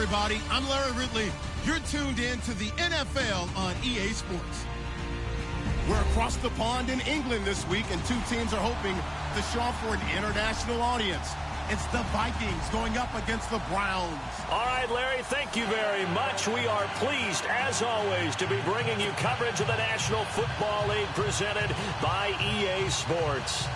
everybody. I'm Larry Ridley. You're tuned in to the NFL on EA Sports. We're across the pond in England this week, and two teams are hoping to show off for an international audience. It's the Vikings going up against the Browns. All right, Larry, thank you very much. We are pleased, as always, to be bringing you coverage of the National Football League presented by EA Sports.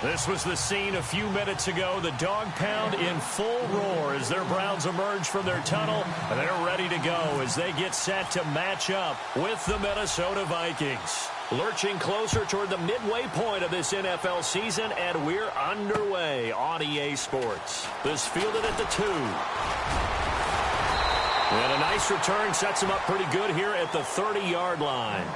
This was the scene a few minutes ago. The dog pound in full roar as their Browns emerge from their tunnel. They're ready to go as they get set to match up with the Minnesota Vikings. Lurching closer toward the midway point of this NFL season, and we're underway on EA Sports. This fielded at the 2. And a nice return sets him up pretty good here at the 30-yard line.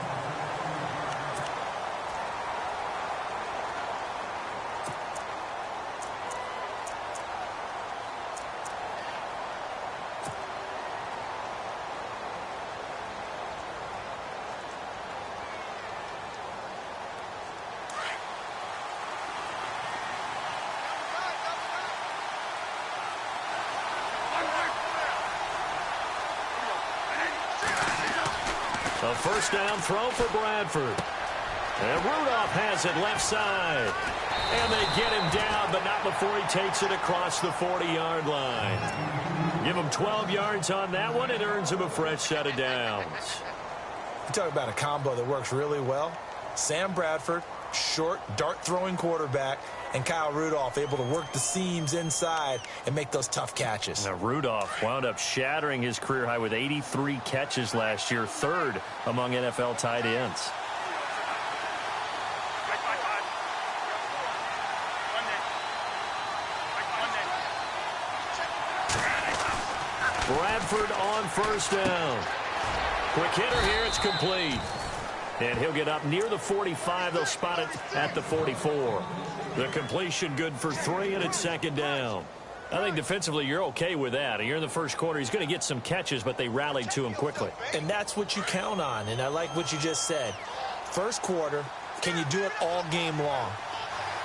A first down throw for Bradford. And Rudolph has it left side. And they get him down, but not before he takes it across the 40-yard line. Give him 12 yards on that one. It earns him a fresh set of downs. You talk about a combo that works really well. Sam Bradford, short, dart-throwing quarterback, and Kyle Rudolph able to work the seams inside and make those tough catches. Now, Rudolph wound up shattering his career high with 83 catches last year, third among NFL tight ends. Bradford on first down. Quick hitter here, it's complete. And he'll get up near the 45. They'll spot it at the 44. The completion good for 3, and it's second down. I think defensively you're okay with that. You're in the first quarter. He's going to get some catches, but they rallied to him quickly. And that's what you count on, and I like what you just said. First quarter, can you do it all game long?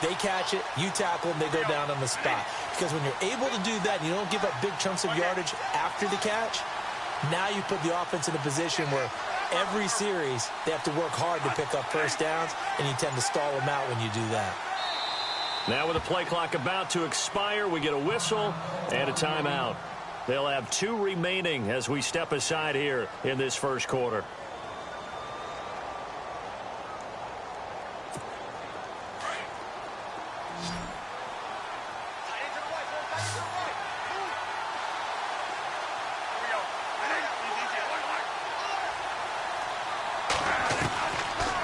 They catch it, you tackle them, they go down on the spot. Because when you're able to do that and you don't give up big chunks of yardage after the catch, now you put the offense in a position where every series they have to work hard to pick up first downs, and you tend to stall them out when you do that. Now with the play clock about to expire, we get a whistle and a timeout. They'll have 2 remaining as we step aside here in this first quarter.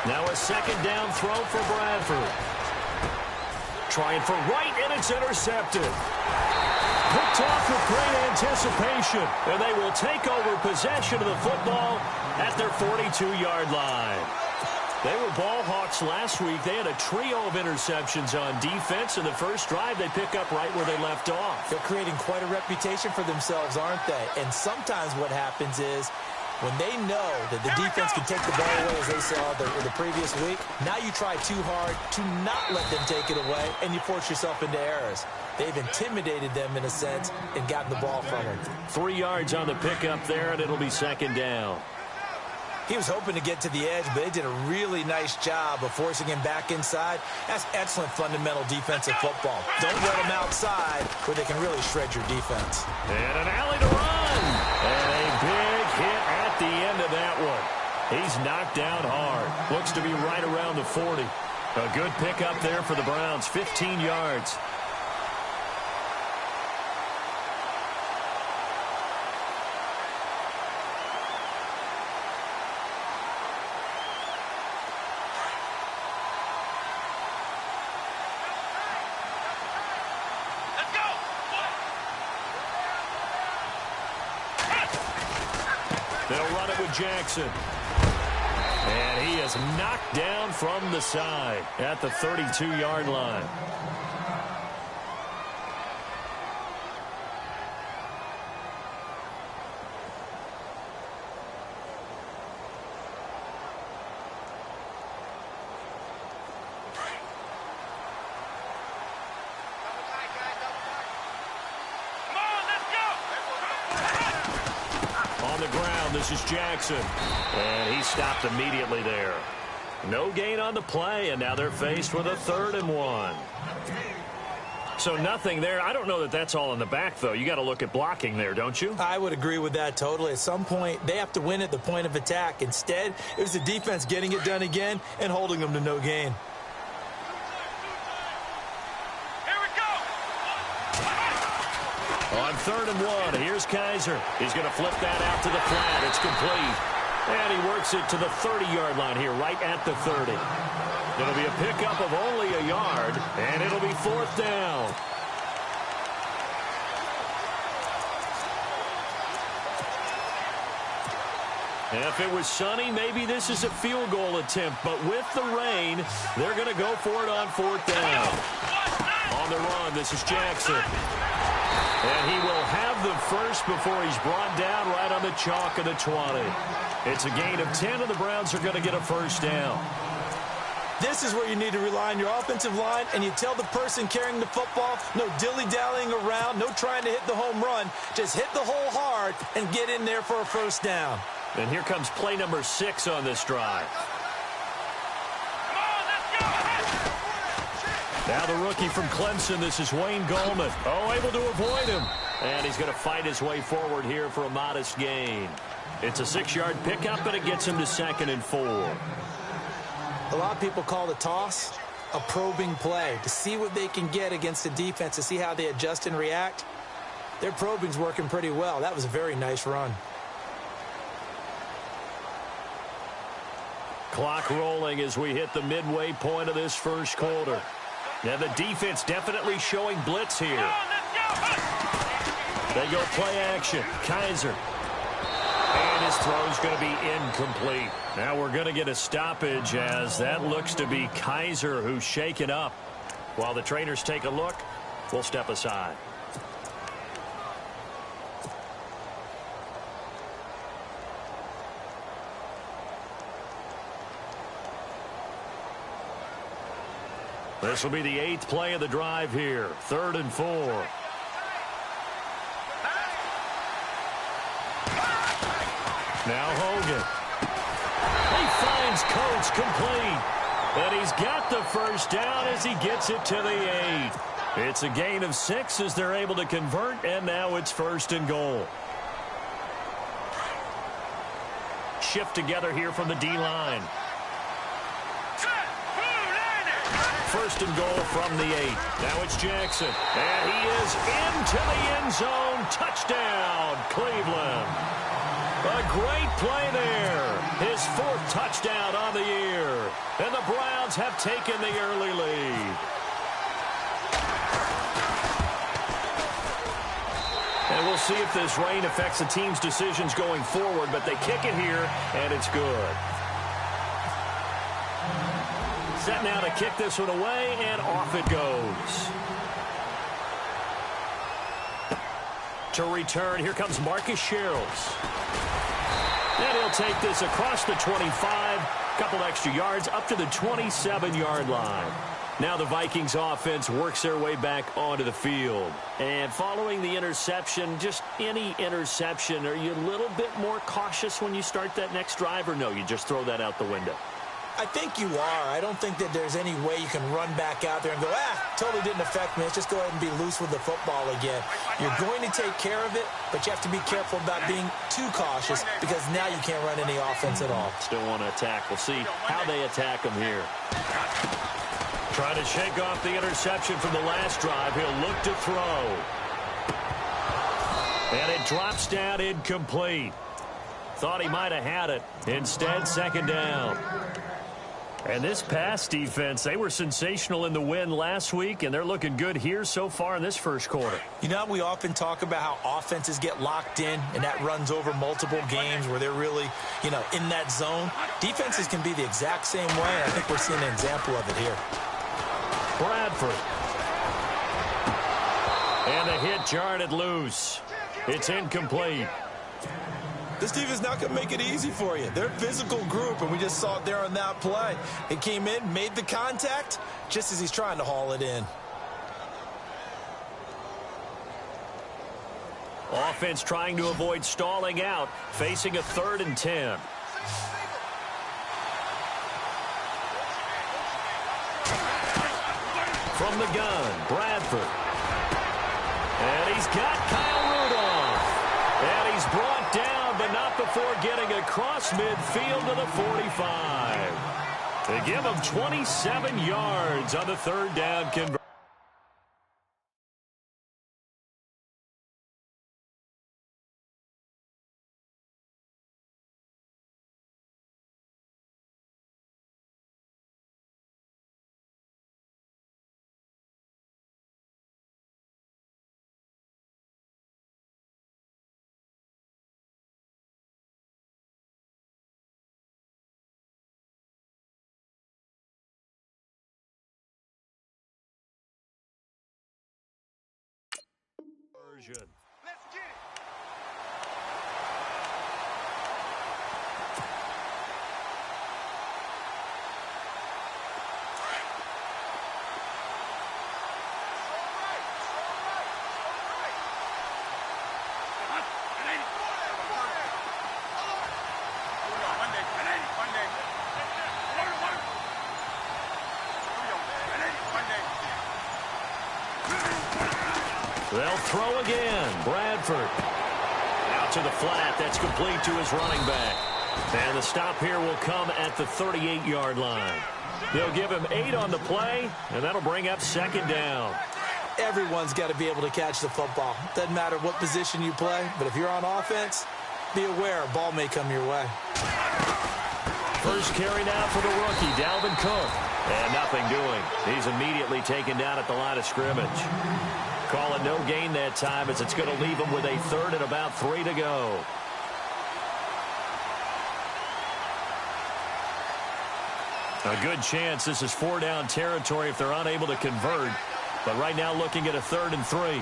Now a second down throw for Bradford. Trying for right, and it's intercepted. Picked off with great anticipation, and they will take over possession of the football at their 42-yard line. They were ball hawks last week. They had a trio of interceptions on defense, and the first drive they pick up right where they left off. They're creating quite a reputation for themselves, aren't they? And sometimes what happens is when they know that the defense can take the ball away, as they saw the previous week, now you try too hard to not let them take it away, and you force yourself into errors. They've intimidated them in a sense and gotten the ball from them. 3 yards on the pickup there, and it'll be second down. He was hoping to get to the edge, but they did a really nice job of forcing him back inside. That's excellent fundamental defensive football. Don't let him outside where they can really shred your defense. And an alley to run. And a big hit at the end of that one. He's knocked down hard. Looks to be right around the 40. A good pickup there for the Browns, 15 yards. They'll run it with Jackson. And he is knocked down from the side at the 32-yard line. On the ground, this is Jackson. And he stopped immediately there. No gain on the play, and now they're faced with a 3rd and 1. So nothing there. I don't know that that's all in the back, though. You got to look at blocking there, don't you? I would agree with that totally. At some point, they have to win at the point of attack. Instead, it was the defense getting it done again and holding them to no gain. Here we go. On 3rd and 1, here's Kaiser. He's going to flip that out to the flat. It's complete. And he works it to the 30-yard line here, right at the 30. It'll be a pickup of only a yard, and it'll be 4th down. If it was sunny, maybe this is a field goal attempt, but with the rain, they're going to go for it on 4th down. On the run, this is Jackson. And he will have the first before he's brought down right on the chalk of the 20. It's a gain of 10, and the Browns are going to get a 1st down. This is where you need to rely on your offensive line, and you tell the person carrying the football, no dilly-dallying around, no trying to hit the home run. Just hit the hole hard and get in there for a 1st down. And here comes play number 6 on this drive. Now the rookie from Clemson, this is Wayne Gallman. Oh, able to avoid him. And he's going to fight his way forward here for a modest gain. It's a 6-yard pickup, and it gets him to 2nd and 4. A lot of people call the toss a probing play to see what they can get against the defense, to see how they adjust and react. Their probing's working pretty well. That was a very nice run. Clock rolling as we hit the midway point of this 1st quarter. Now the defense definitely showing blitz here. They go play action. Kaiser. And his throw's going to be incomplete. Now we're going to get a stoppage as that looks to be Kaiser who's shaken up. While the trainers take a look, we'll step aside. This will be the 8th play of the drive here. 3rd and 4. Now Hogan. He finds Coates complete. And he's got the 1st down as he gets it to the 8. It's a gain of 6 as they're able to convert, and now it's 1st and goal. Shift together here from the D-line. 1st and goal from the 8. Now it's Jackson. And he is into the end zone. Touchdown, Cleveland. A great play there. His 4th touchdown on the year. And the Browns have taken the early lead. And we'll see if this rain affects the team's decisions going forward, but they kick it here, and it's good. Set now to kick this one away, and off it goes. To return, here comes Marcus Sherrills. And he'll take this across the 25, couple extra yards, up to the 27-yard line. Now the Vikings offense works their way back onto the field. And following the interception, just any interception, are you a little bit more cautious when you start that next drive, or no, you just throw that out the window? I think you are. I don't think that there's any way you can run back out there and go, totally didn't affect me. Let's just go ahead and be loose with the football again. You're going to take care of it, but you have to be careful about being too cautious because now you can't run any offense at all. Still want to attack. We'll see how they attack him here. Trying to shake off the interception from the last drive. He'll look to throw. And it drops down incomplete. Thought he might have had it. Instead, 2nd down. And this pass defense, they were sensational in the win last week, and they're looking good here so far in this 1st quarter. You know, we often talk about how offenses get locked in, and that runs over multiple games where they're really, in that zone. Defenses can be the exact same way, and I think we're seeing an example of it here. Bradford. And the hit jarred it loose. It's incomplete. This defense is not going to make it easy for you. They're a physical group, and we just saw it there on that play. He came in, made the contact, just as he's trying to haul it in. Offense trying to avoid stalling out, facing a 3rd and 10. From the gun, Bradford. And he's got Kyle Rudolph. And he's brought down, but not before getting across midfield to the 45. They give him 27 yards on the 3rd down conversion. Let's get it. They'll throw again. Bradford. Out to the flat. That's complete to his running back. And the stop here will come at the 38-yard line. They'll give him 8 on the play, and that'll bring up 2nd down. Everyone's got to be able to catch the football. Doesn't matter what position you play, but if you're on offense, be aware a ball may come your way. First carry now for the rookie, Dalvin Cook. And nothing doing. He's immediately taken down at the line of scrimmage. Call it no gain that time as it's going to leave him with a 3rd and about 3 to go. A good chance this is 4-down territory if they're unable to convert. But right now looking at a 3rd and 3.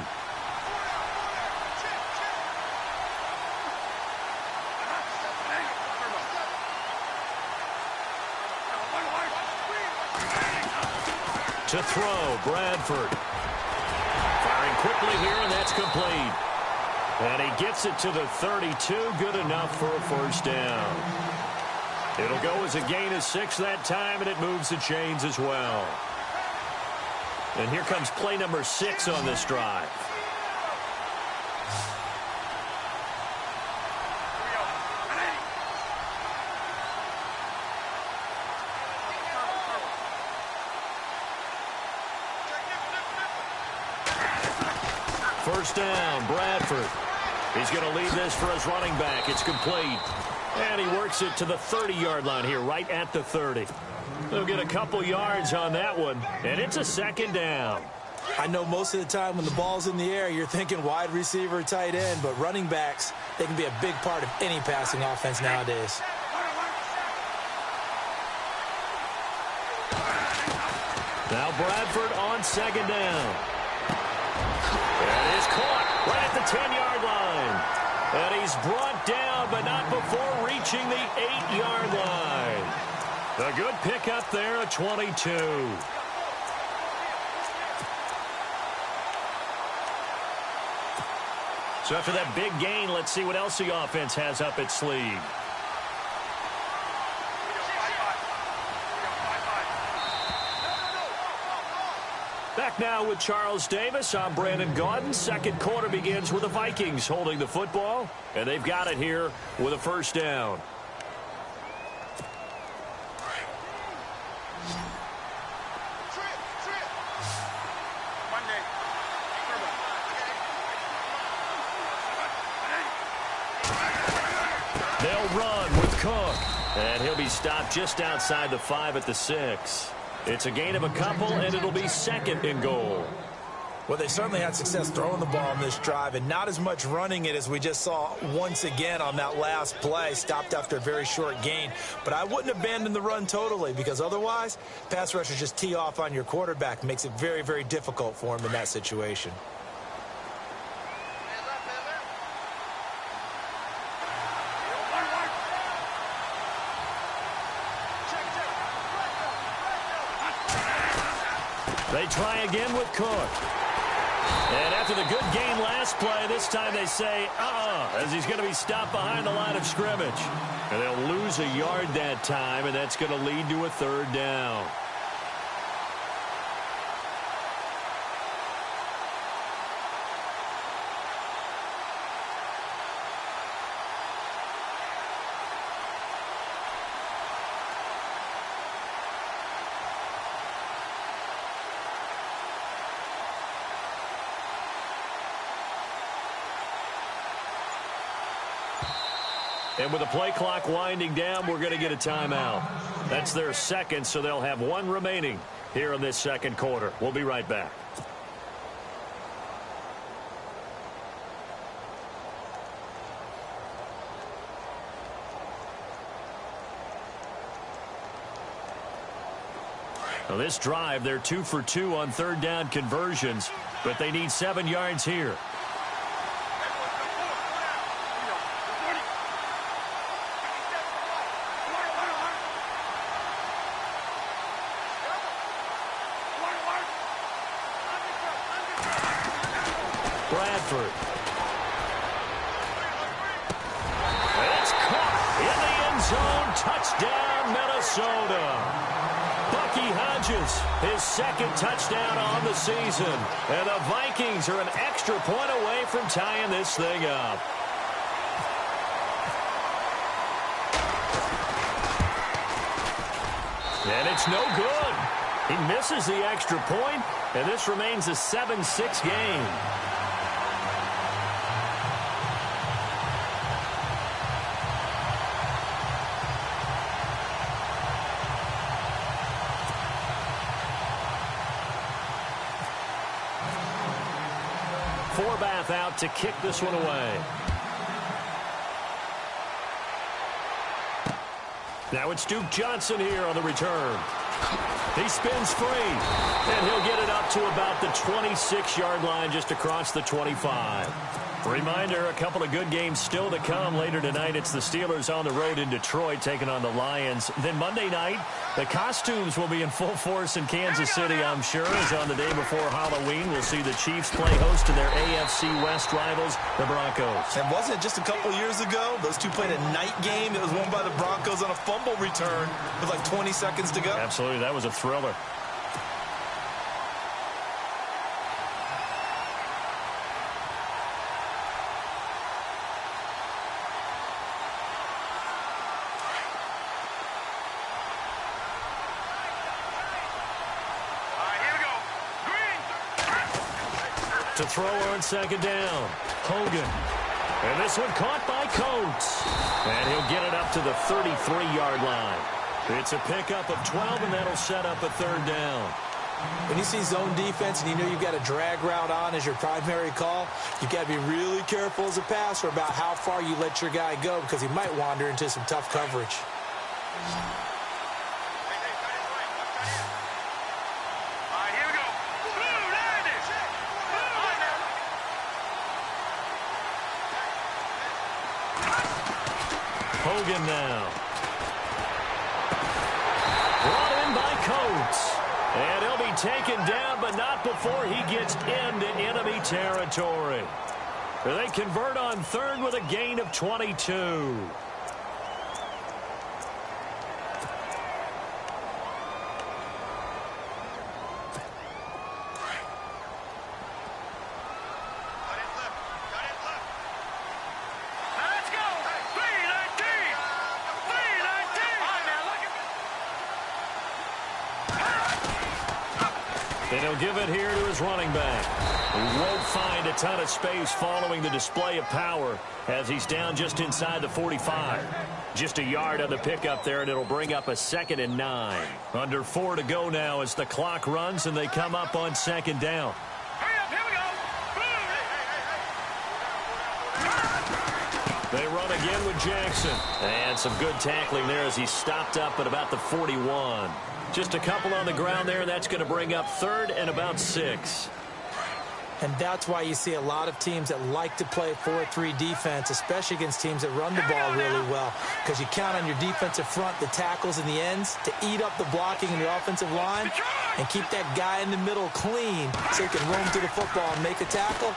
To throw, Bradford. Firing quickly here, and that's complete. And he gets it to the 32. Good enough for a 1st down. It'll go as a gain of 6 that time, and it moves the chains as well. And here comes play number 6 on this drive. First down, Bradford. He's going to leave this for his running back. It's complete. And he works it to the 30-yard line here, right at the 30. They'll get a couple yards on that one, and it's a 2nd down. I know most of the time when the ball's in the air, you're thinking wide receiver, tight end, but running backs, they can be a big part of any passing offense nowadays. Now Bradford on 2nd down. And is caught right at the 10-yard line. And he's brought down, but not before reaching the 8-yard line. A good pickup there at 22. So after that big gain, let's see what else the offense has up its sleeve. Back now with Charles Davis. I'm Brandon Gaudin. 2nd quarter begins with the Vikings holding the football, and they've got it here with a 1st down. They'll run with Cook, and he'll be stopped just outside the 5 at the 6. It's a gain of a couple, and it'll be 2nd and goal. Well, they certainly had success throwing the ball on this drive and not as much running it as we just saw once again on that last play. Stopped after a very short gain. But I wouldn't abandon the run totally because otherwise, pass rushers just tee off on your quarterback. Makes it very, very difficult for him in that situation. They try again with Cook. And after the good game last last play. This time they say, as he's going to be stopped behind the line of scrimmage. And they'll lose a yard that time, and that's going to lead to a third down. And with the play clock winding down, we're going to get a timeout. That's their second, so they'll have one remaining here in this second quarter. We'll be right back. Now this drive, they're 2 for 2 on third down conversions, but they need 7 yards here. Bradford. It's caught in the end zone. Touchdown, Minnesota. Bucky Hodges, his second touchdown on the season. And the Vikings are an extra point away from tying this thing up. And it's no good. He misses the extra point, and this remains a 7-6 game. Forbath out to kick this one away. Now it's Duke Johnson here on the return. He spins free, and he'll get it up to about the 26-yard line just across the 25. Reminder, a couple of good games still to come. Later tonight, it's the Steelers on the road in Detroit taking on the Lions. Then Monday night, the costumes will be in full force in Kansas City, I'm sure, as on the day before Halloween, we'll see the Chiefs play host to their AFC West rivals, the Broncos. And wasn't it just a couple years ago, those two played a night game that was won by the Broncos on a fumble return with like 20 seconds to go? Absolutely, that was a thriller. To throw on second down, Hogan. And this one caught by Coates. And he'll get it up to the 33-yard line. It's a pickup of 12, and that'll set up a third down. When you see zone defense and you know you've got a drag route on as your primary call, you've got to be really careful as a passer about how far you let your guy go because he might wander into some tough coverage. Hogan now. Brought in by Coates. And he'll be taken down, but not before he gets into enemy territory. They convert on third with a gain of 22. And he'll give it here to his running back. He won't find a ton of space following the display of power as he's down just inside the 45. Just a yard on the pickup there, and it'll bring up a 2nd and 9. Under 4 to go now as the clock runs, and they come up on second down. They run again with Jackson. And some good tackling there as he stopped up at about the 41. Just a couple on the ground there, and that's going to bring up third and about 6. And that's why you see a lot of teams that like to play 4-3 defense, especially against teams that run the ball really well, because you count on your defensive front, the tackles and the ends, to eat up the blocking in your offensive line. and keep that guy in the middle clean so he can roam through the football and make a tackle.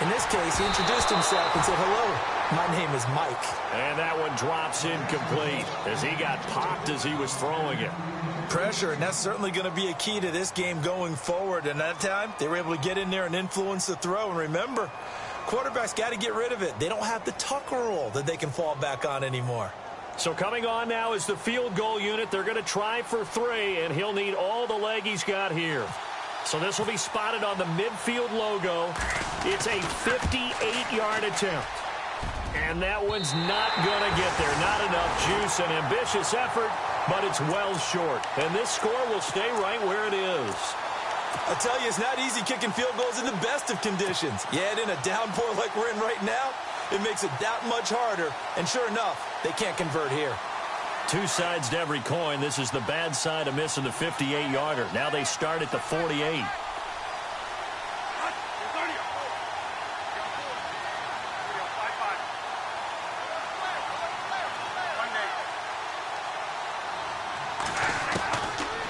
In this case, he introduced himself and said, hello, my name is Mike. And that one drops incomplete as he got popped as he was throwing it. Pressure, and that's certainly going to be a key to this game going forward. And that time, they were able to get in there and influence the throw. And remember, quarterbacks got to get rid of it. They don't have the tuck rule that they can fall back on anymore. So coming on now is the field goal unit. They're going to try for 3, and he'll need all the leg he's got here. So this will be spotted on the midfield logo. It's a 58-yard attempt. And that one's not going to get there. Not enough juice, an ambitious effort, but it's well short. And this score will stay right where it is. I tell you, it's not easy kicking field goals in the best of conditions. You add in a downpour like we're in right now, it makes it that much harder. And sure enough, they can't convert here. Two sides to every coin. This is the bad side of missing the 58-yarder. Now they start at the 48.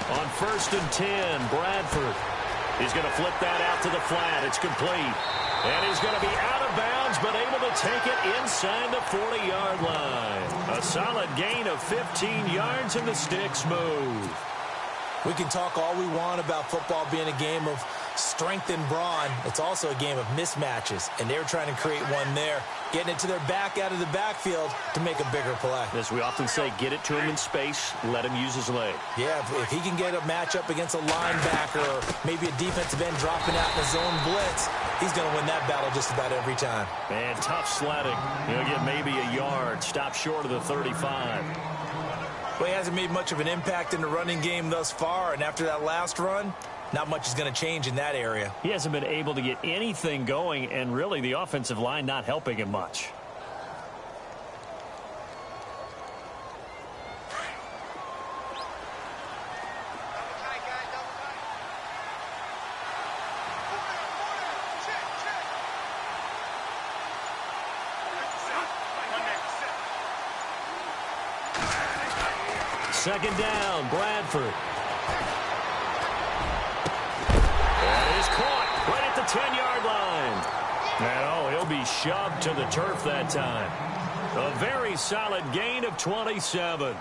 On 1st and 10, Bradford. He's going to flip that out to the flat. It's complete. And he's going to be out of bounds, but able to take it inside the 40-yard line. A solid gain of 15 yards, and the sticks move. We can talk all we want about football being a game of strength and brawn. It's also a game of mismatches, and they're trying to create one there, getting it to their back out of the backfield to make a bigger play. As we often say, get it to him in space, let him use his leg. Yeah, if he can get a matchup against a linebacker or maybe a defensive end dropping out in a zone blitz, he's going to win that battle just about every time. And tough sledding. He'll get maybe a yard, stop short of the 35. Well, he hasn't made much of an impact in the running game thus far, and after that last run, not much is going to change in that area. He hasn't been able to get anything going, and really the offensive line not helping him much. Second down, Bradford. And he's caught right at the 10-yard line. And he'll be shoved to the turf that time. A very solid gain of 27.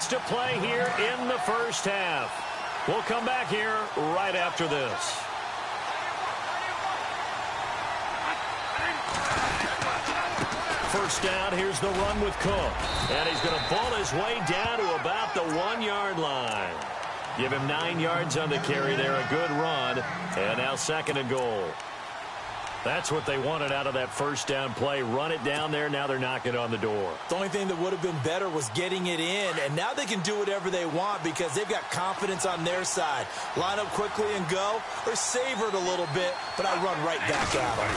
To play here in the first half. We'll come back here right after this. First down, here's the run with Cook. And he's going to ball his way down to about the 1-yard line. Give him 9 yards on the carry there, a good run. And now 2nd and goal. That's what they wanted out of that first down play. Run it down there. Now they're knocking on the door. The only thing that would have been better was getting it in. And now they can do whatever they want because they've got confidence on their side. Line up quickly and go, or savor it a little bit, but I run right back at them.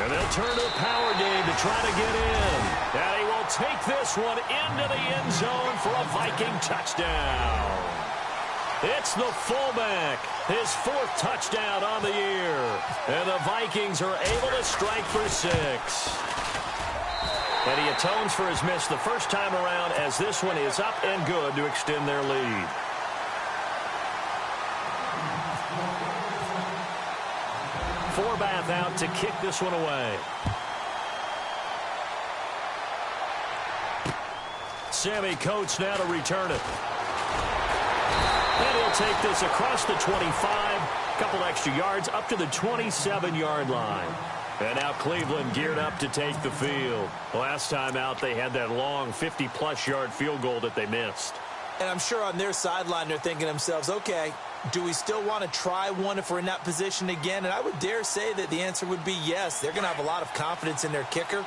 And they'll turn to the power game to try to get in. And he will take this one into the end zone for a Viking touchdown. It's the fullback, his 4th touchdown on the year. And the Vikings are able to strike for 6. And he atones for his miss the first time around as this one is up and good to extend their lead. Forbath out to kick this one away. Sammy Coates now to return it. And he'll take this across the 25, couple extra yards up to the 27-yard line. And now Cleveland geared up to take the field. Last time out, they had that long 50-plus yard field goal that they missed. And I'm sure on their sideline, they're thinking to themselves, okay, do we still want to try one if we're in that position again? And I would dare say that the answer would be yes. They're going to have a lot of confidence in their kicker.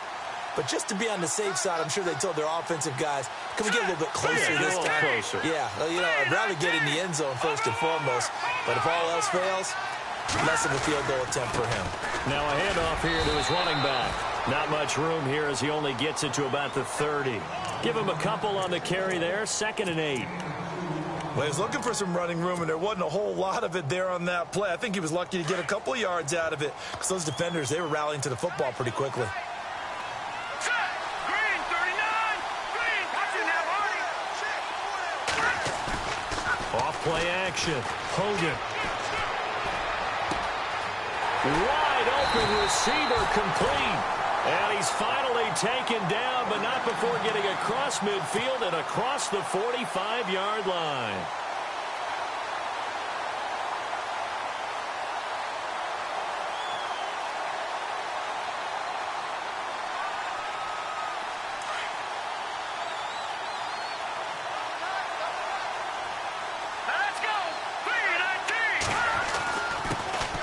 But just to be on the safe side, I'm sure they told their offensive guys, can we get a little bit closer this time? Closer. Yeah, you know, I'd rather get in the end zone first and foremost. But if all else fails, less of a field goal attempt for him. Now a handoff here to his running back. Not much room here as he only gets it to about the 30. Give him a couple on the carry there, 2nd and 8. Well, he was looking for some running room, and there wasn't a whole lot of it there on that play. I think he was lucky to get a couple of yards out of it because those defenders, they were rallying to the football pretty quickly. Off-play action. Hogan. Wide open receiver complete. And he's finally taken down, but not before getting across midfield and across the 45-yard line.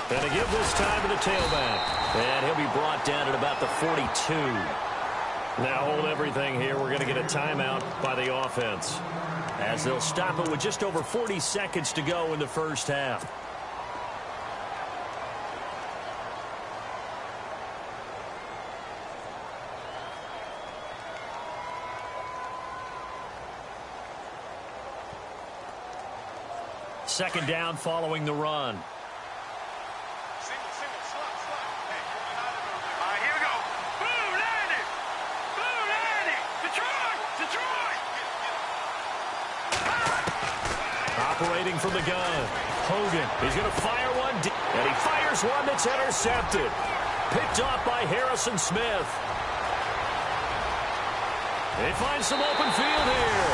And to give this time to the tailback. And he'll be brought down at about the 42. Now hold everything here. We're going to get a timeout by the offense, as they'll stop it with just over 40 seconds to go in the first half. Second down following the run. Operating from the gun. Hogan, he's going to fire one deep, and he fires one that's intercepted. Picked off by Harrison Smith. They find some open field here.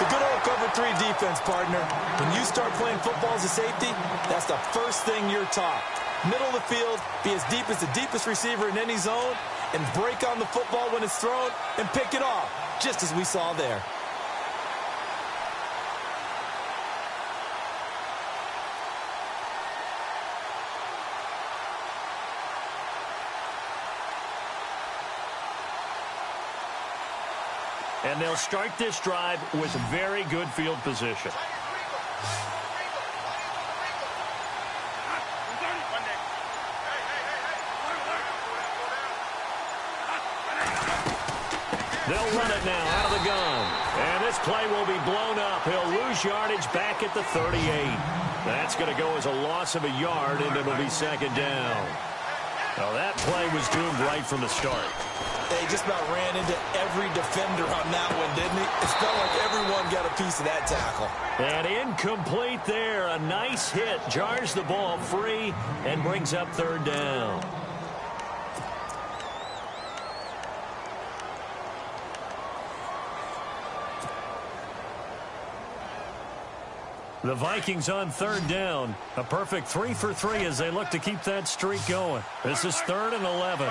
The good old cover 3 defense, partner. When you start playing football as a safety, that's the first thing you're taught. Middle of the field, be as deep as the deepest receiver in any zone, and break on the football when it's thrown and pick it off, just as we saw there. And they'll start this drive with very good field position. They'll run it now out of the gun. And this play will be blown up. He'll lose yardage back at the 38. That's going to go as a loss of a yard, and it'll be second down. Now that play was doomed right from the start. He just about ran into every defender on that one, didn't he? It felt like everyone got a piece of that tackle. And incomplete there. A nice hit. Jars the ball free and brings up third down. The Vikings on third down. A perfect 3 for 3 as they look to keep that streak going. This is 3rd and 11.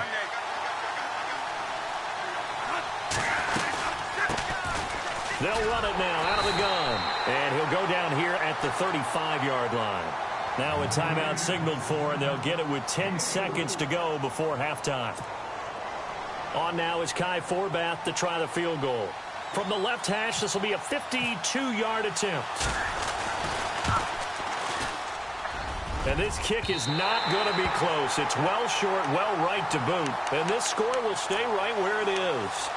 They'll run it now out of the gun. And he'll go down here at the 35-yard line. Now a timeout signaled for, and they'll get it with 10 seconds to go before halftime. On now is Kai Forbath to try the field goal. From the left hash, this will be a 52-yard attempt. And this kick is not going to be close. It's well short, well right to boot. And this score will stay right where it is.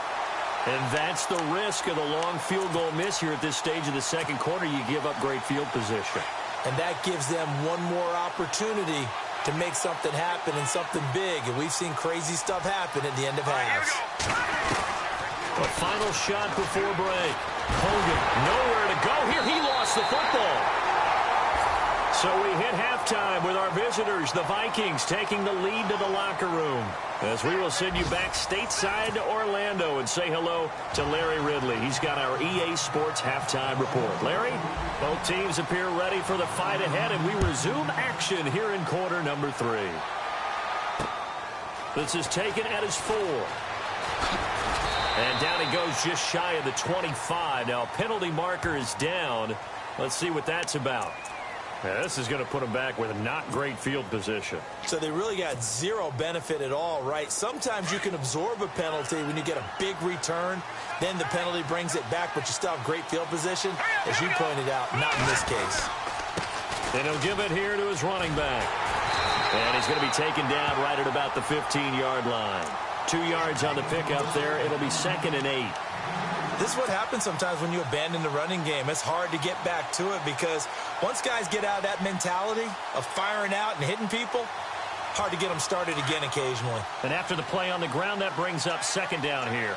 And that's the risk of the long field goal miss here at this stage of the second quarter. You give up great field position. And that gives them one more opportunity to make something happen and something big. And we've seen crazy stuff happen at the end of halves. A final shot before break. Hogan, nowhere to go here. He lost the football. So we hit halftime with our visitors, the Vikings, taking the lead to the locker room. As we will send you back stateside to Orlando and say hello to Larry Ridley. He's got our EA Sports halftime report. Larry, both teams appear ready for the fight ahead, and we resume action here in quarter number 3. This is taken at his 4. And down he goes just shy of the 25. Now, penalty marker is down. Let's see what that's about. Yeah, this is going to put them back with a not great field position. So they really got zero benefit at all, right? Sometimes you can absorb a penalty when you get a big return. Then the penalty brings it back, but you still have great field position. As you pointed out, not in this case. And he'll give it here to his running back. And he's going to be taken down right at about the 15-yard line. 2 yards on the pickup there. It'll be 2nd and 8. This is what happens sometimes when you abandon the running game. It's hard to get back to it because once guys get out of that mentality of firing out and hitting people, hard to get them started again occasionally. And after the play on the ground, that brings up second down here.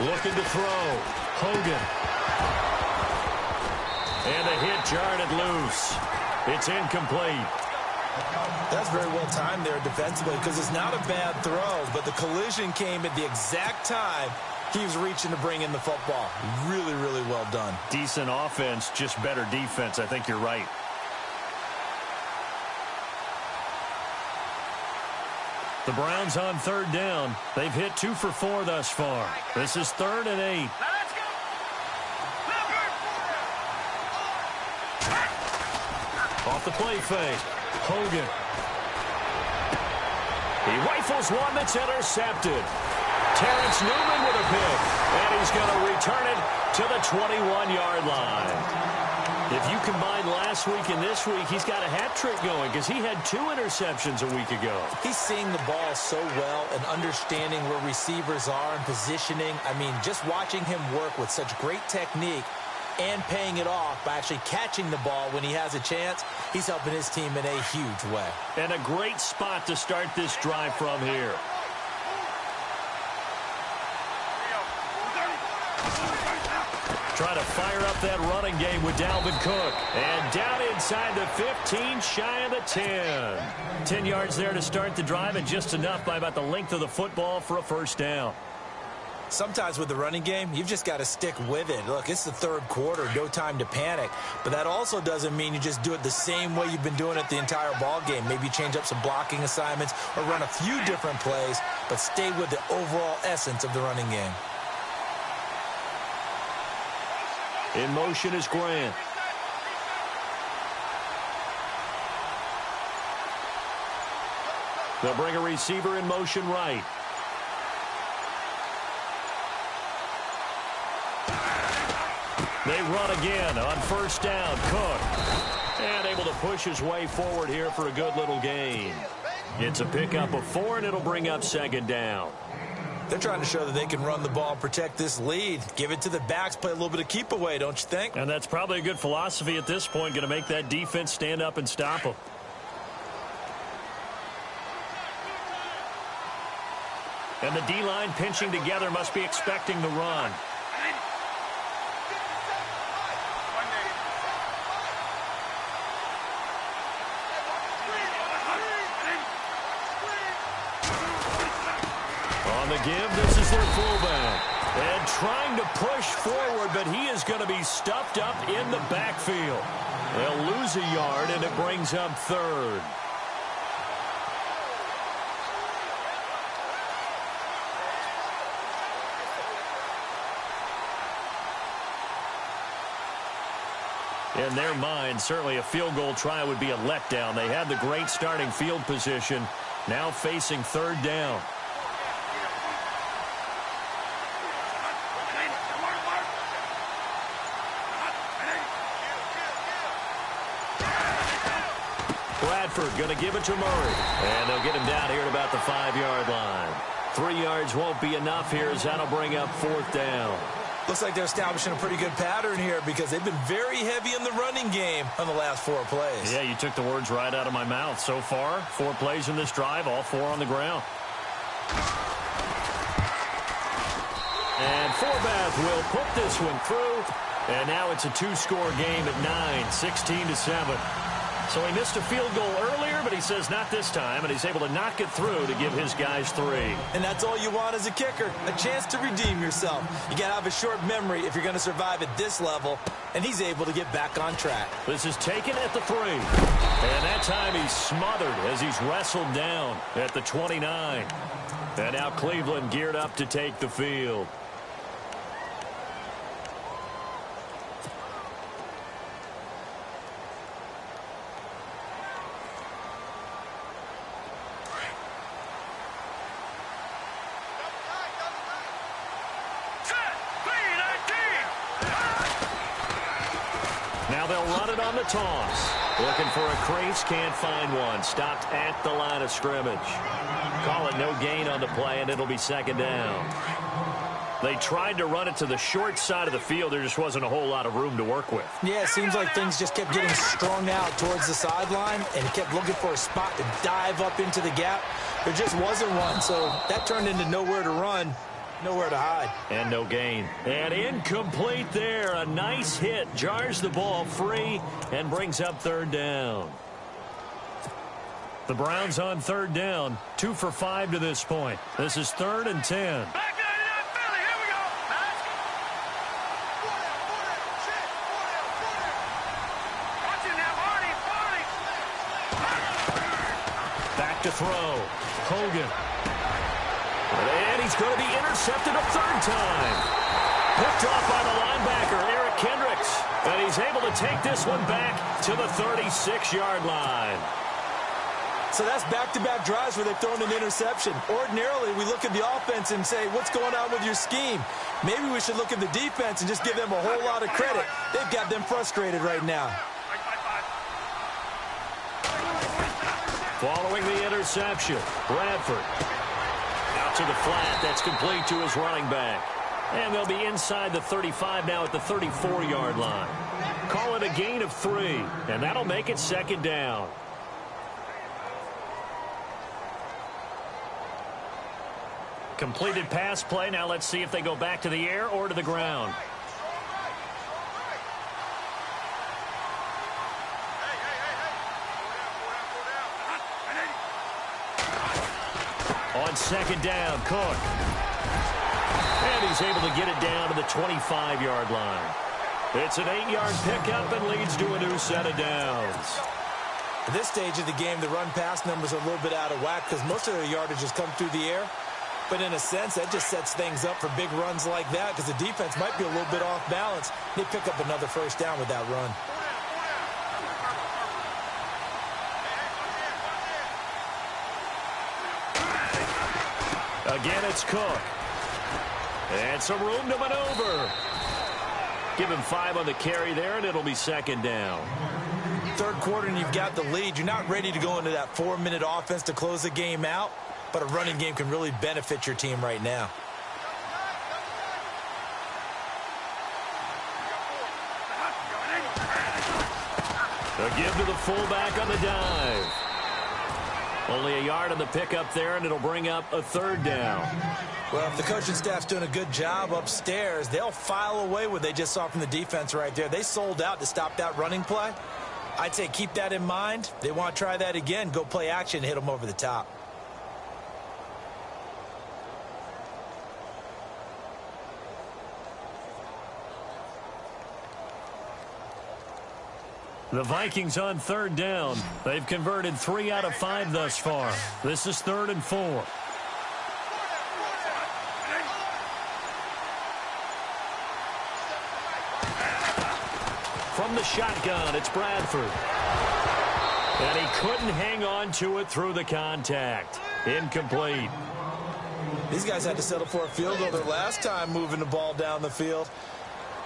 Looking to throw. Hogan. And a hit jarred it loose. It's incomplete. That's very well timed there defensively because it's not a bad throw, but the collision came at the exact time he was reaching to bring in the football. Really, really well done. Decent offense, just better defense. I think you're right. The Browns on third down. They've hit 2 for 4 thus far. This is 3rd and 8. Off the play fake. Hogan. He rifles one that's intercepted. Terrence Newman with a pick. And he's going to return it to the 21-yard line. If you combine last week and this week, he's got a hat trick going because he had 2 interceptions a week ago. He's seeing the ball so well and understanding where receivers are and positioning. I mean, just watching him work with such great technique and paying it off by actually catching the ball when he has a chance, he's helping his team in a huge way. And a great spot to start this drive from here. Try to fire up that running game with Dalvin Cook. And down inside the 15, shy of the 10. 10 yards there to start the drive, and just enough by about the length of the football for a first down. Sometimes with the running game, you've just got to stick with it. Look, it's the 3rd quarter, no time to panic. But that also doesn't mean you just do it the same way you've been doing it the entire ball game. Maybe change up some blocking assignments or run a few different plays, but stay with the overall essence of the running game. In motion is Grant. They'll bring a receiver in motion right. They run again on first down. Cook. And able to push his way forward here for a good little gain. It's a pickup of 4, and it'll bring up second down. They're trying to show that they can run the ball and protect this lead. Give it to the backs, play a little bit of keep away, don't you think? And that's probably a good philosophy at this point, going to make that defense stand up and stop them. And the D-line pinching together must be expecting the run. On the give, this is their fullback. And trying to push forward, but he is going to be stuffed up in the backfield. They'll lose a yard, and it brings up 3rd. In their mind, certainly a field goal try would be a letdown. They had the great starting field position, now facing 3rd down. Bradford going to give it to Murray. And they'll get him down here at about the 5-yard line. 3 yards won't be enough here as that'll bring up 4th down. Looks like they're establishing a pretty good pattern here because they've been very heavy in the running game on the last 4 plays. Yeah, you took the words right out of my mouth. So far, 4 plays in this drive, all 4 on the ground. And Forbath will put this one through. And now it's a 2-score game at 9, 16-7. So he missed a field goal earlier, but he says not this time, and he's able to knock it through to give his guys 3. And that's all you want as a kicker, a chance to redeem yourself. You got to have a short memory if you're going to survive at this level, and he's able to get back on track. This is taken at the 3. And that time he's smothered as he's wrestled down at the 29. And now Cleveland geared up to take the field. Now they'll run it on the toss. Looking for a crease, can't find one. Stopped at the line of scrimmage. Call it no gain on the play, and it'll be second down. They tried to run it to the short side of the field. There just wasn't a whole lot of room to work with. Yeah, it seems like things just kept getting strung out towards the sideline, and he kept looking for a spot to dive up into the gap. There just wasn't one, so that turned into nowhere to run, nowhere to hide. And no gain. And incomplete there. A nice hit. Jars the ball free and brings up third down. The Browns on third down. 2 for 5 to this point. This is 3rd and 10. To throw. Hogan. And he's going to be intercepted a third time. Picked off by the linebacker, Eric Kendricks. And he's able to take this one back to the 36-yard line. So that's back-to-back drives where they've thrown an interception. Ordinarily, we look at the offense and say, what's going on with your scheme? Maybe we should look at the defense and just give them a whole lot of credit. They've got them frustrated right now. Following the interception, Bradford out to the flat. That's complete to his running back. And they'll be inside the 35 now at the 34-yard line. Call it a gain of 3, and that'll make it second down. Completed pass play. Now let's see if they go back to the air or to the ground. On second down, Cook. And he's able to get it down to the 25-yard line. It's an 8-yard pickup and leads to a new set of downs. At this stage of the game, the run-pass numbers are a little bit out of whack because most of their yardage has come through the air. But in a sense, that just sets things up for big runs like that because the defense might be a little bit off balance. They pick up another first down with that run. Again, it's Cook. And some room to maneuver. Give him 5 on the carry there, and it'll be second down. Third quarter, and you've got the lead. You're not ready to go into that 4-minute offense to close the game out, but a running game can really benefit your team right now. A give to the fullback on the dive. Only a yard on the pickup there, and it'll bring up a third down. Well, if the coaching staff's doing a good job upstairs, they'll file away what they just saw from the defense right there. They sold out to stop that running play. I'd say keep that in mind. They want to try that again. Go play action and hit them over the top. The Vikings on third down. They've converted 3 out of 5 thus far. This is 3rd and 4. From the shotgun, it's Bradford. And he couldn't hang on to it through the contact. Incomplete. These guys had to settle for a field goal their last time moving the ball down the field.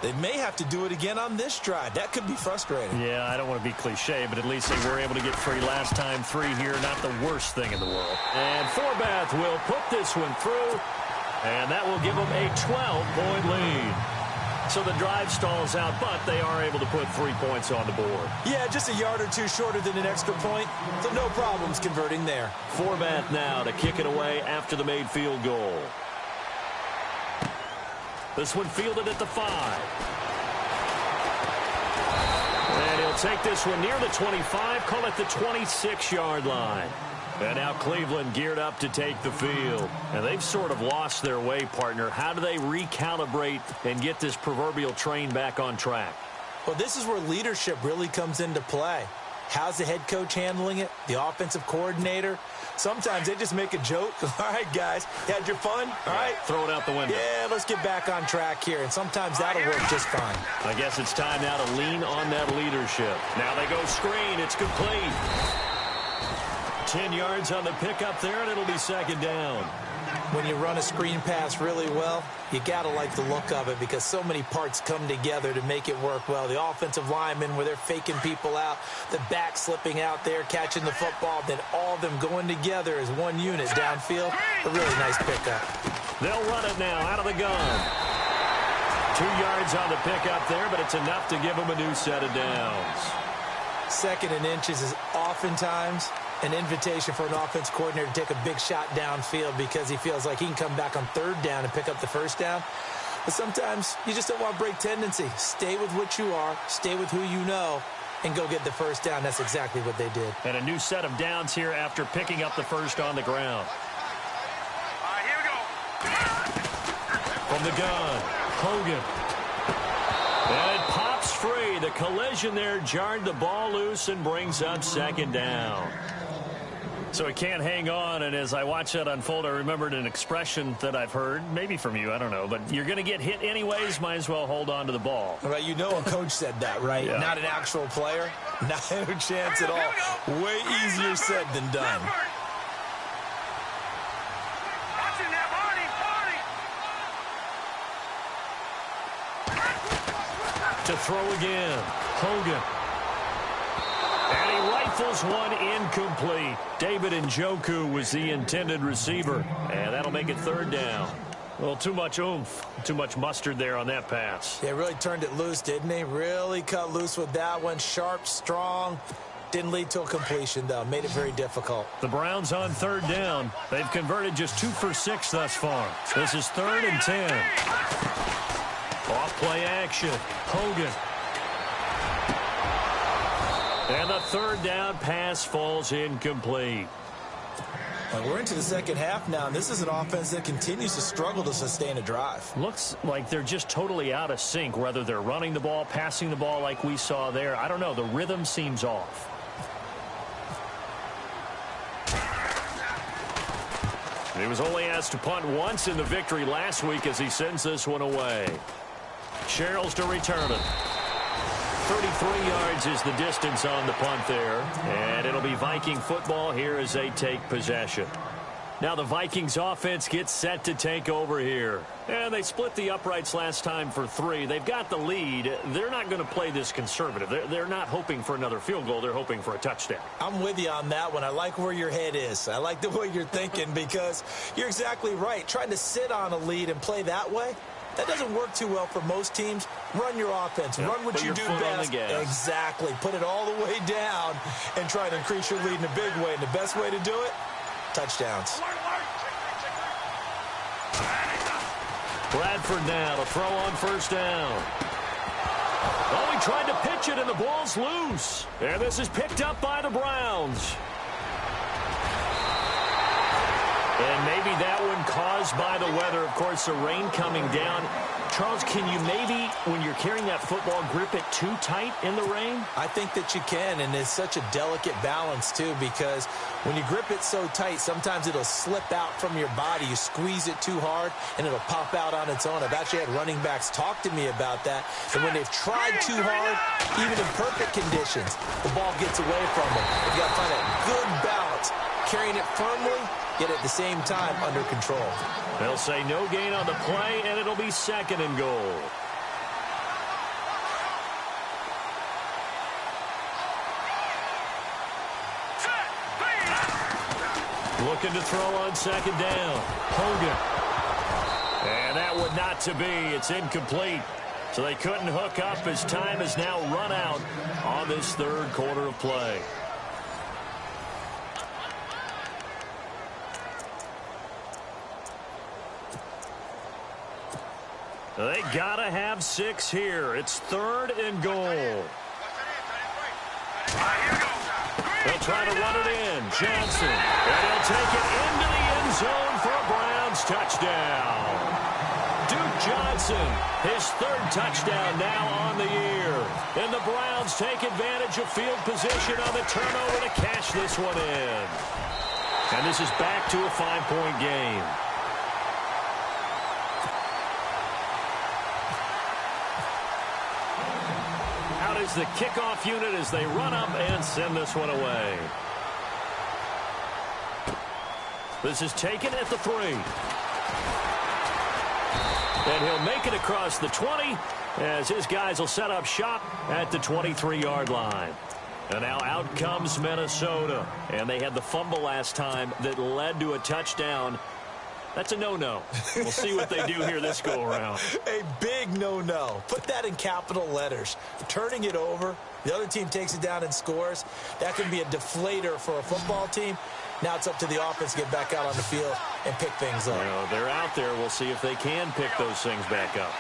They may have to do it again on this drive. That could be frustrating. Yeah, I don't want to be cliche, but at least they were able to get 3 last time. 3 here, not the worst thing in the world. And Forbath will put this one through, and that will give them a 12-point lead. So the drive stalls out, but they are able to put 3 points on the board. Yeah, just a yard or 2 shorter than an extra point, so no problems converting there. Forbath now to kick it away after the made field goal. This one fielded at the 5. And he'll take this one near the 25, call it the 26-yard line. And now Cleveland geared up to take the field. And they've sort of lost their way, partner. How do they recalibrate and get this proverbial train back on track? Well, this is where leadership really comes into play. How's the head coach handling it? The offensive coordinator? Sometimes they just make a joke. All right, guys, you had your fun? All right. Throw it out the window. Yeah, let's get back on track here. And sometimes that'll work just fine. I guess it's time now to lean on that leadership. Now they go screen. It's complete. 10 yards on the pickup there, and it'll be second down. When you run a screen pass really well, you got to like the look of it because so many parts come together to make it work well. The offensive linemen where they're faking people out, the back slipping out there, catching the football, then all of them going together as one unit downfield. A really nice pickup. They'll run it now out of the gun. 2 yards on the pickup there, but it's enough to give them a new set of downs. 2nd and inches is oftentimes an invitation for an offense coordinator to take a big shot downfield because he feels like he can come back on 3rd down and pick up the 1st down. But sometimes you just don't want to break tendency. Stay with what you are, stay with who you know, and go get the 1st down. That's exactly what they did. And a new set of downs here after picking up the 1st on the ground. All right, here we go. From the gun, Hogan. And it pops free. The collision there jarred the ball loose and brings up 2nd down. So he can't hang on, and as I watch that unfold, I remembered an expression that I've heard, maybe from you, I don't know, but you're going to get hit anyways, might as well hold on to the ball. Well, you know a coach said that, right? Yeah. Not an actual player. Not a chance at all. Way easier said than done. Watching that party. To throw again, Hogan. And he rifles one incomplete. David Njoku was the intended receiver. And that'll make it 3rd down. Well, too much oomph, too much mustard there on that pass. Yeah, really turned it loose, didn't he? Really cut loose with that one. Sharp, strong. Didn't lead to a completion, though. Made it very difficult. The Browns on 3rd down. They've converted just 2 for 6 thus far. This is 3rd and 10. Off play action. Hogan. And the 3rd down pass falls incomplete. Well, we're into the 2nd half now, and this is an offense that continues to struggle to sustain a drive. Looks like they're just totally out of sync, whether they're running the ball, passing the ball like we saw there. I don't know. The rhythm seems off. He was only asked to punt once in the victory last week as he sends this one away. Sherrills to return it. 33 yards is the distance on the punt there. And it'll be Viking football here as they take possession. Now the Vikings offense gets set to take over here. And they split the uprights last time for 3. They've got the lead. They're not going to play this conservative. They're not hoping for another field goal. They're hoping for a touchdown. I'm with you on that one. I like where your head is. I like the way you're thinking because you're exactly right. Trying to sit on a lead and play that way, that doesn't work too well for most teams. Run your offense. Run what you do best. Exactly. Put it all the way down and try to increase your lead in a big way. And the best way to do it, touchdowns. Bradford now to throw on 1st down. Oh, he tried to pitch it, and the ball's loose. And this is picked up by the Browns. And maybe that one caused by the weather. Of course, the rain coming down. Charles, can you maybe, when you're carrying that football, grip it too tight in the rain? I think that you can, and it's such a delicate balance, too, because when you grip it so tight, sometimes it'll slip out from your body. You squeeze it too hard, and it'll pop out on its own. I've actually had running backs talk to me about that, and when they've tried too hard, even in perfect conditions, the ball gets away from them. You've got to find that good balance, carrying it firmly, yet at the same time under control. They'll say no gain on the play, and it'll be 2nd and goal. Looking to throw on 2nd down. Hogan. And that would not to be. It's incomplete. So they couldn't hook up as time has now run out on this 3rd quarter of play. They gotta have 6 here. It's 3rd and goal. They'll try to run it in. Johnson. And he'll take it into the end zone for a Browns touchdown. Duke Johnson, his 3rd touchdown now on the year. And the Browns take advantage of field position on the turnover to cash this one in. And this is back to a 5-point game. Is the kickoff unit as they run up and send this one away. This is taken at the 3. And he'll make it across the 20 as his guys will set up shop at the 23-yard line. And now out comes Minnesota. And they had the fumble last time that led to a touchdown. That's a no-no. We'll see what they do here this go-around. A big no-no. Put that in capital letters. Turning it over, the other team takes it down and scores. That can be a deflator for a football team. Now it's up to the offense to get back out on the field and pick things up. You know, they're out there. We'll see if they can pick those things back up.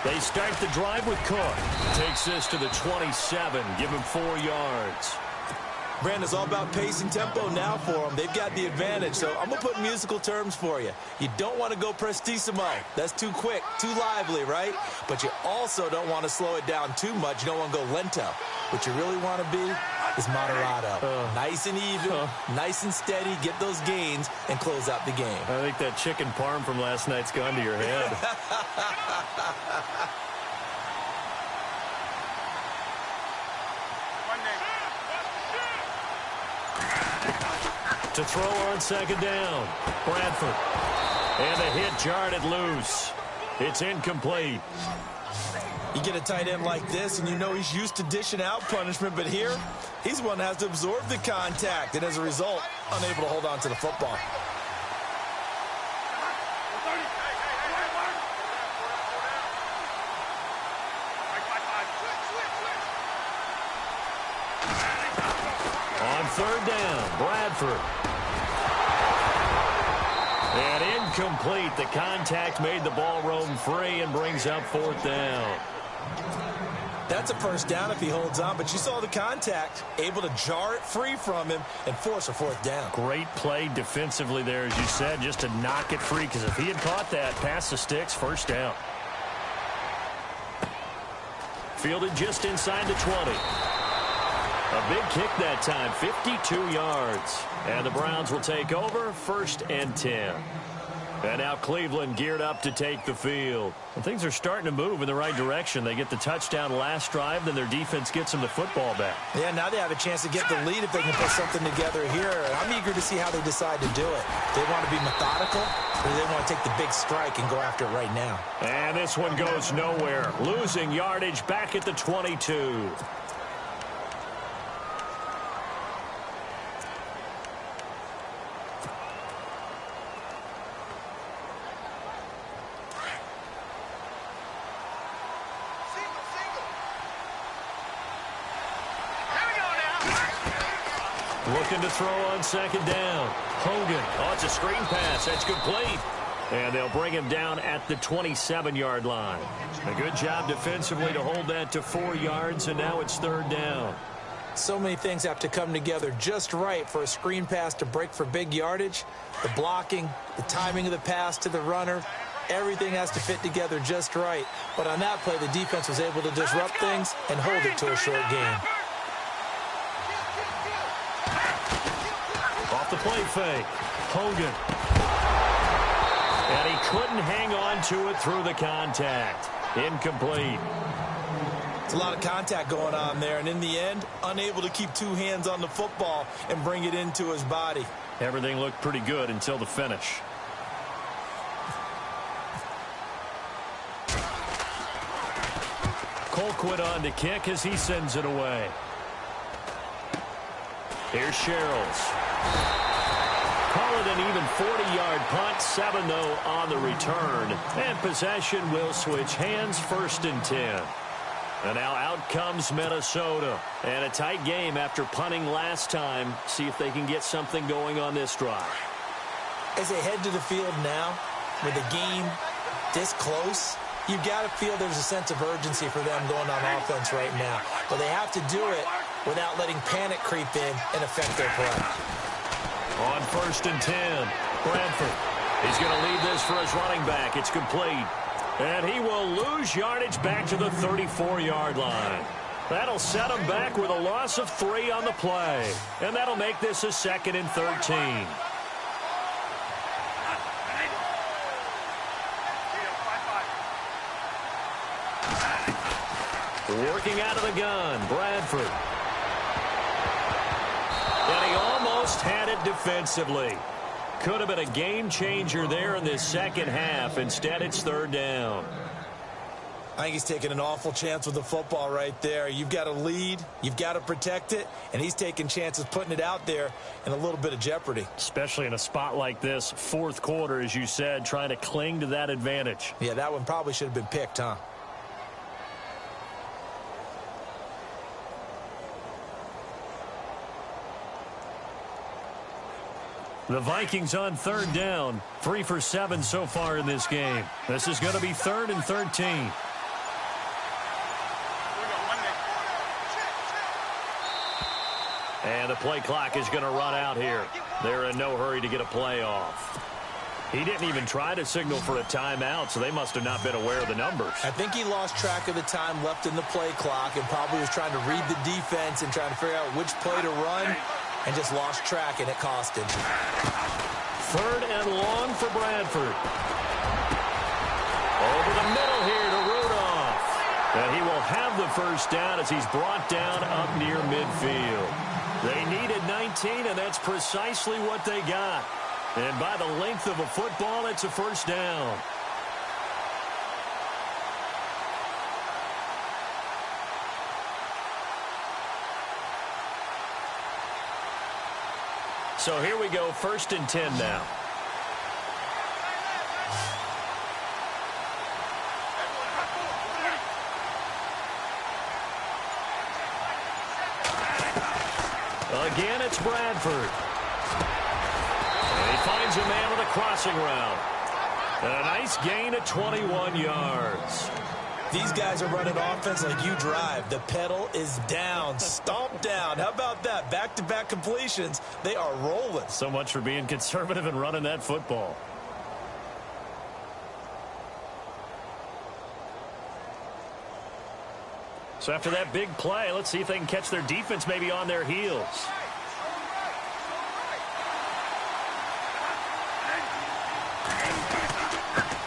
They start the drive with Cook. Takes this to the 27. Give him 4 yards. Brandon, it's all about pace and tempo now for them. They've got the advantage, so I'm going to put musical terms for you. You don't want to go prestissimo. That's too quick, too lively, right? But you also don't want to slow it down too much. You don't want to go lento. What you really want to be is moderato. Nice and even, nice and steady, get those gains, and close out the game. I think that chicken parm from last night's gone to your head. To throw on second down, Bradford. And a hit jarred loose. It's incomplete. You get a tight end like this, and you know he's used to dishing out punishment, but here, he's one that has to absorb the contact, and as a result, unable to hold on to the football. On third down, Bradford. And incomplete. The contact made the ball roam free and brings up fourth down. That's a first down if he holds on, but you saw the contact, able to jar it free from him and force a fourth down. Great play defensively there, as you said, just to knock it free, because if he had caught that, past the sticks, first down. Fielded just inside the 20. A big kick that time, 52 yards. And the Browns will take over, 1st and 10. And now Cleveland geared up to take the field. And things are starting to move in the right direction. They get the touchdown last drive, then their defense gets them the football back. Yeah, now they have a chance to get the lead if they can put something together here. And I'm eager to see how they decide to do it. They want to be methodical, or they want to take the big strike and go after it right now. And this one goes nowhere. Losing yardage back at the 22. Looking to throw on second down. Hogan. Oh, it's a screen pass. That's complete. And they'll bring him down at the 27-yard line. A good job defensively to hold that to 4 yards, and now it's third down. So many things have to come together just right for a screen pass to break for big yardage. The blocking, the timing of the pass to the runner, everything has to fit together just right. But on that play, the defense was able to disrupt things and hold it to a short game. Off the play fake. Hogan. And he couldn't hang on to it through the contact. Incomplete. It's a lot of contact going on there, and in the end, unable to keep 2 hands on the football and bring it into his body. Everything looked pretty good until the finish. Colquitt on to kick as he sends it away. Here's Sherrills. Call it an even 40-yard punt, 7 though on the return. And possession will switch hands, 1st and 10. And now out comes Minnesota. And a tight game after punting last time. See if they can get something going on this drive. As they head to the field now, with the game this close, you've got to feel there's a sense of urgency for them going on offense right now. But they have to do it without letting panic creep in and affect their play. On 1st and 10, Bradford. He's going to lead this for his running back. It's complete. And he will lose yardage back to the 34-yard line. That'll set him back with a loss of 3 on the play. And that'll make this a 2nd and 13. Working out of the gun, Bradford. And he almost had it defensively. Could have been a game changer there in this second half. Instead, it's third down. I think he's taking an awful chance with the football right there. You've got to lead, you've got to protect it, and he's taking chances putting it out there in a little bit of jeopardy. Especially in a spot like this, fourth quarter, as you said, trying to cling to that advantage. Yeah, that one probably should have been picked, huh? The Vikings on third down, 3 for 7 so far in this game. This is going to be 3rd and 13. And the play clock is going to run out here. They're in no hurry to get a play off. He didn't even try to signal for a timeout, so they must have not been aware of the numbers. I think he lost track of the time left in the play clock and probably was trying to read the defense and trying to figure out which play to run and just lost track, and it cost him. 3rd and long for Bradford. Over the middle here to Rudolph. And he will have the first down as he's brought down up near midfield. They needed 19, and that's precisely what they got. And by the length of a football, it's a first down. So here we go, 1st and 10 now. Again, it's Bradford. And he finds a man on the crossing route. And a nice gain of 21 yards. These guys are running offense like you drive. The pedal is down, stomp down. How about that? Back-to-back completions. They are rolling. So much for being conservative and running that football. So after that big play, let's see if they can catch their defense maybe on their heels.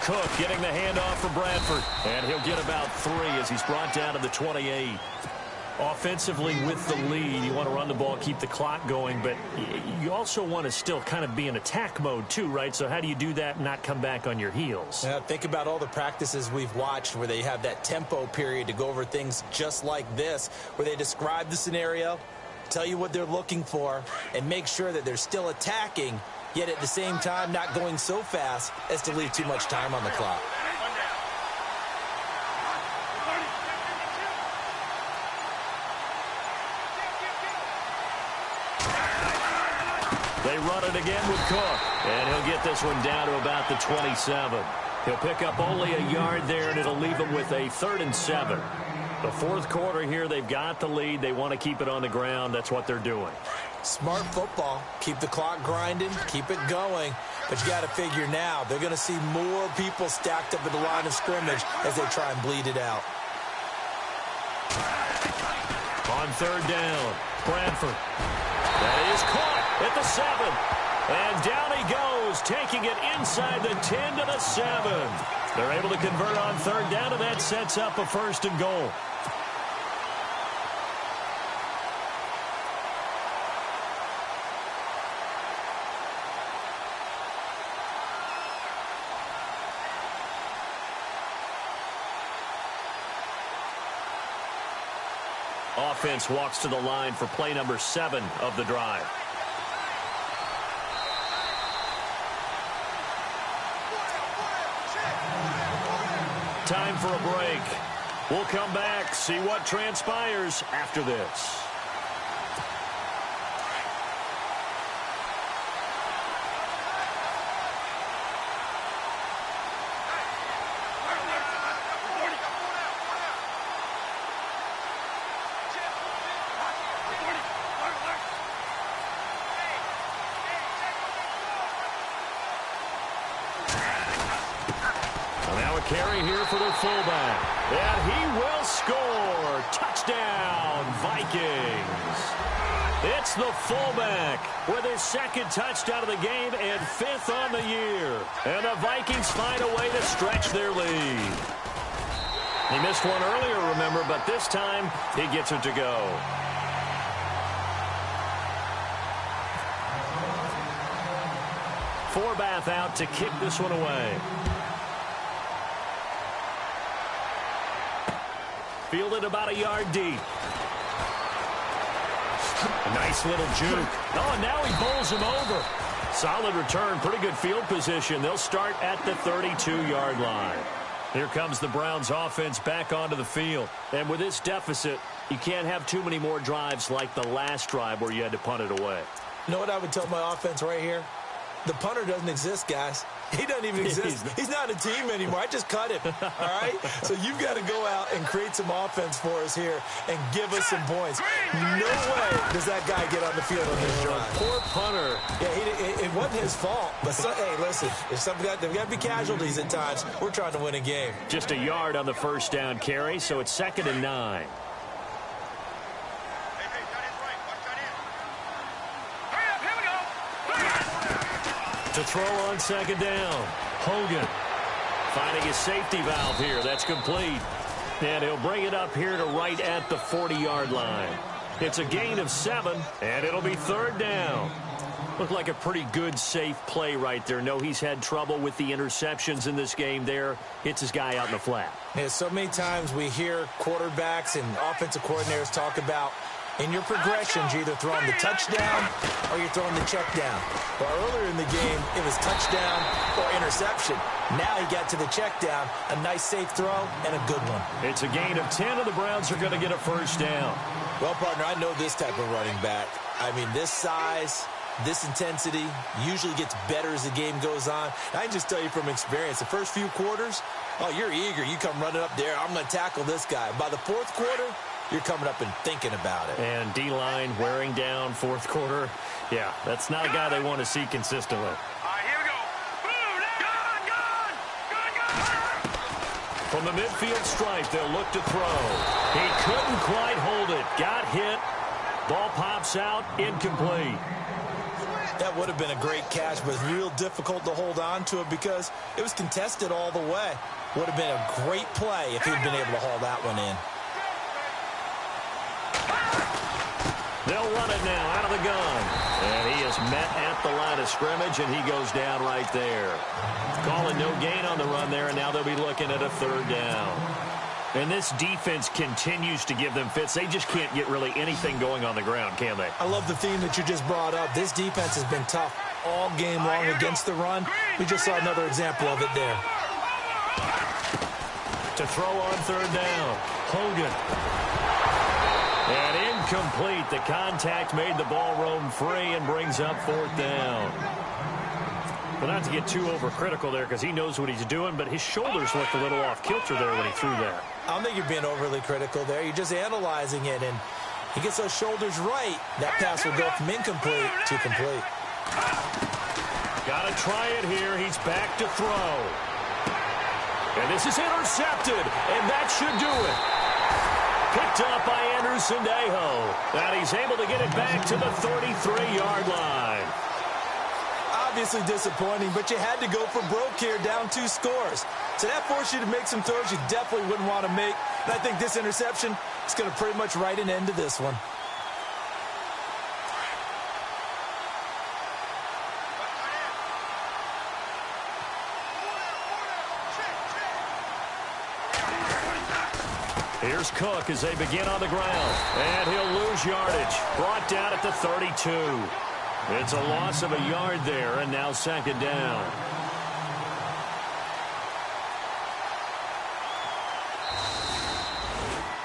Cook getting the handoff for Bradford. And he'll get about 3 as he's brought down to the 28. Offensively with the lead, you want to run the ball, keep the clock going, but you also want to still kind of be in attack mode too, right? So how do you do that and not come back on your heels? Yeah, think about all the practices we've watched where they have that tempo period to go over things just like this, where they describe the scenario, tell you what they're looking for, and make sure that they're still attacking, yet at the same time not going so fast as to leave too much time on the clock. They run it again with Cook, and he'll get this one down to about the 27. He'll pick up only a yard there, and it'll leave him with a 3rd and 7. The fourth quarter here, they've got the lead. They want to keep it on the ground. That's what they're doing. Smart football. Keep the clock grinding, keep it going. But you got to figure now, they're going to see more people stacked up at the line of scrimmage as they try and bleed it out. On 3rd down, Bradford. That is caught at the 7. And down he goes, taking it inside the 10 to the 7. They're able to convert on 3rd down, and that sets up a 1st and goal. Offense walks to the line for play number 7 of the drive. Time for a break. We'll come back, see what transpires after this. Carry here for their fullback. And he will score. Touchdown, Vikings. It's the fullback with his 2nd touchdown of the game and 5th on the year. And the Vikings find a way to stretch their lead. He missed one earlier, remember, but this time he gets it to go. Forbath out to kick this one away. Fielded about a yard deep. A nice little juke. Oh, and now he bowls him over. Solid return, pretty good field position. They'll start at the 32-yard line. Here comes the Browns offense back onto the field. And with this deficit, you can't have too many more drives like the last drive where you had to punt it away. You know what I would tell my offense right here? The punter doesn't exist, guys. He doesn't even exist. He's not a team anymore. I just cut him, all right? So you've got to go out and create some offense for us here and give us some points. No way does that guy get on the field on this drive. Poor punter. Yeah, it wasn't his fault. But, hey, listen, there's got to be casualties at times. We're trying to win a game. Just a yard on the first down carry, so it's 2nd and 9. To throw on 2nd down. Hogan finding his safety valve here. That's complete. And he'll bring it up here to right at the 40-yard line. It's a gain of 7, and it'll be 3rd down. Looked like a pretty good, safe play right there. No, he's had trouble with the interceptions in this game there. Hits his guy out in the flat. Yeah, so many times we hear quarterbacks and offensive coordinators talk about in your progressions, you're either throwing the touchdown or you're throwing the check down. But earlier in the game, it was touchdown or interception. Now he got to the check down, a nice safe throw, and a good one. It's a gain of 10, and the Browns are going to get a first down. Well, partner, I know this type of running back. I mean, this size, this intensity usually gets better as the game goes on. And I can just tell you from experience, the first few quarters, oh, you're eager. You come running up there, I'm going to tackle this guy. By the 4th quarter, you're coming up and thinking about it. And D-line wearing down 4th quarter. Yeah, that's not a guy they want to see consistently. All right, here we go. Boom! Gun! From the midfield stripe, they'll look to throw. He couldn't quite hold it. Got hit. Ball pops out. Incomplete. That would have been a great catch, but real difficult to hold on to it because it was contested all the way. Would have been a great play if he'd been able to haul that one in. They'll run it now out of the gun. And he is met at the line of scrimmage, and he goes down right there. Calling no gain on the run there, and now they'll be looking at a 3rd down. And this defense continues to give them fits. They just can't get really anything going on the ground, can they? I love the theme that you just brought up. This defense has been tough all game long against the run. We just saw another example of it there. To throw on 3rd down, Hogan. And incomplete. The contact made the ball roam free and brings up 4th down. But not to get too overcritical there because he knows what he's doing, but his shoulders looked a little off kilter there when he threw that. I don't think you're being overly critical there. You're just analyzing it, and he gets those shoulders right. That pass will go from incomplete to complete. Got to try it here. He's back to throw. And this is intercepted, and that should do it. Picked up by Anderson-Dejo. And he's able to get it back to the 33-yard line. Obviously disappointing, but you had to go for broke here, down 2 scores. So that forced you to make some throws you definitely wouldn't want to make. And I think this interception is going to pretty much write an end to this one. Here's Cook as they begin on the ground. And he'll lose yardage. Brought down at the 32. It's a loss of a yard there, and now 2nd down.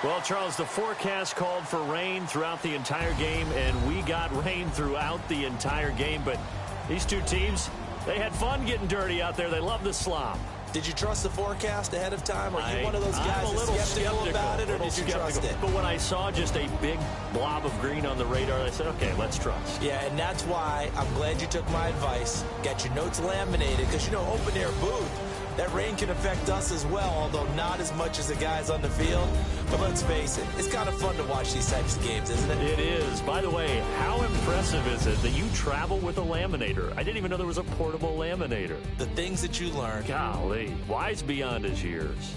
Well, Charles, the forecast called for rain throughout the entire game, and we got rain throughout the entire game. But these two teams, they had fun getting dirty out there. They love the slop. Did you trust the forecast ahead of time? Are you one of those guys that's skeptical about it, or did you trust it? But when I saw just a big blob of green on the radar, I said, okay, let's trust. Yeah, and that's why I'm glad you took my advice. Got your notes laminated, because, you know, open-air booth, that rain can affect us as well, although not as much as the guys on the field. But let's face it, it's kind of fun to watch these types of games, isn't it? It is. By the way, how impressive is it that you travel with a laminator? I didn't even know there was a portable laminator. The things that you learn. Golly, wise beyond his years.